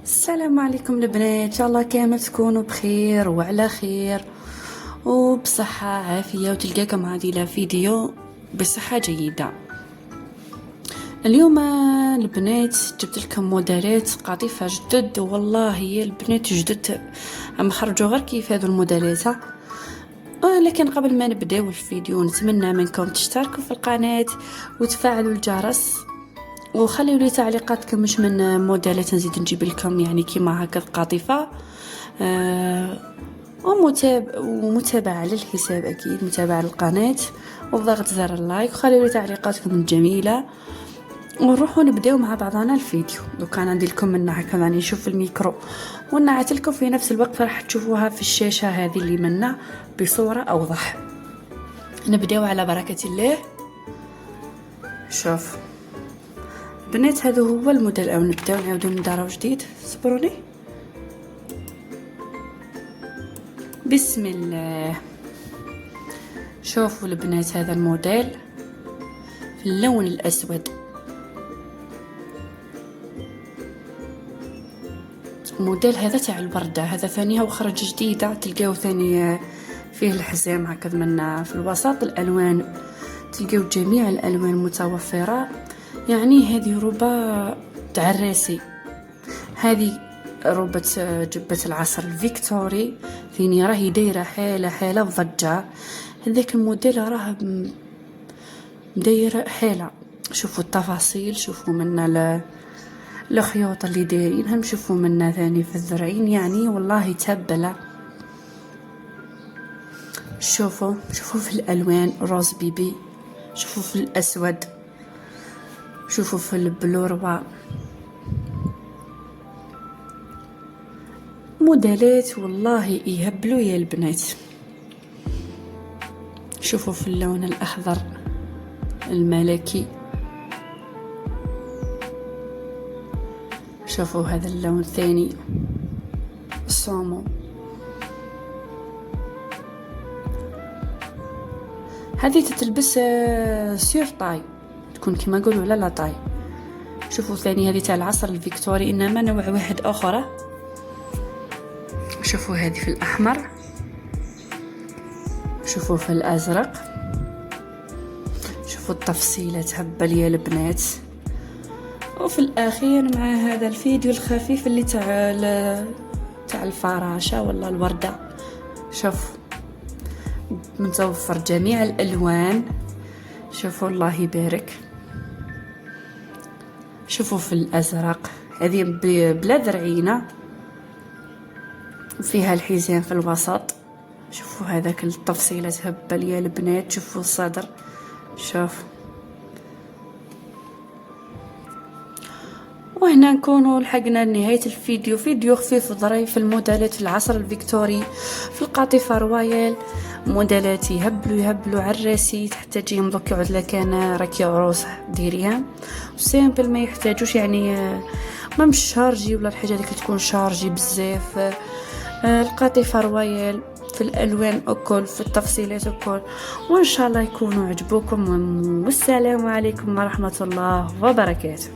السلام عليكم البنات، ان شاء الله كامل تكونوا بخير وعلى خير وبصحة عافية، وتلقاكم هذه لا فيديو بصحة جيدة. اليوم البنات جبت لكم موديلات قطيفة جدد، والله هي البنات جدد عم خرجوا غير كيف هذو الموديلات. لكن قبل ما نبداو الفيديو نتمنى منكم تشتركوا في القناة وتفعلوا الجرس وخليوا لي تعليقاتكم مش من موديلات نزيد نجيب لكم يعني كيما هكا قطيفه. ومتابعه على الحساب، اكيد متابعه للقناه وضغط زر اللايك، وخليوا لي تعليقاتكم الجميله ونروحوا نبداو مع بعضنا الفيديو. لو كان عندي لكم من هكا راني نشوف الميكرو ونعت لكم في نفس الوقت، راح تشوفوها في الشاشه هذه اللي منا بصوره اوضح. نبداو على بركه الله. شوف بنات، هذا هو الموديل، او نبداو نعاودو ندارو جديد. صبروني. بسم الله. شوفوا البنات، هذا الموديل في اللون الاسود، الموديل هذا تاع الوردة، هذا ثانيها وخرج جديدة. تلقاو ثاني فيه الحزام هكذا من في الوسط، الالوان تلقاو جميع الالوان متوفرة. يعني هذه روبة تاع الراسي، هذه روبة جبة العصر الفيكتوري، ثاني راهي دايره حاله وضجه. هذاك الموديل راه داير حاله. شوفوا التفاصيل، شوفوا منا الخيوط اللي دايرينهم، شوفوا منا ثاني في الذرعين، يعني والله تبله. شوفوا في الالوان روز بيبي، شوفوا في الاسود، شوفوا في البلوروا. موديلات والله يهبلوا يا البنات. شوفوا في اللون الاخضر الملكي، شوفوا هذا اللون الثاني الصومو. هذه تتلبس سير طاي، تكون كما نقولوا لا طاي. شوفوا ثاني هذه تاع العصر الفيكتوري، انما نوع واحد اخرى. شوفوا هذه في الاحمر، شوفوا في الازرق، شوفوا التفصيله تهبل يا البنات. وفي الاخير مع هذا الفيديو الخفيف اللي تاع الفراشه ولا الورده. شوف متوفر جميع الالوان، شوفوا الله يبارك. شوفوا في الازرق، هذه بلا ذرعينه، فيها الحزام في الوسط. شوفوا هذاك التفصيله تهبل يا البنات. شوفوا الصدر، شوف. وهنا نكونوا لحقنا لنهايه الفيديو. فيديو خفيف ظريف في الموديلات في العصر الفيكتوري، في القطيفه رويال. موديلات يهبلوا عراسي، تحتاجي مبكي عدله كان راكي عروس ديريها سامبل، ما يحتاجوش يعني ما مش شارجي ولا الحاجه اللي تكون شارجي بزاف. القطيفه رويال في الالوان الكل، في التفصيلات الكل. وان شاء الله يكونوا عجبوكم، والسلام عليكم ورحمه الله وبركاته.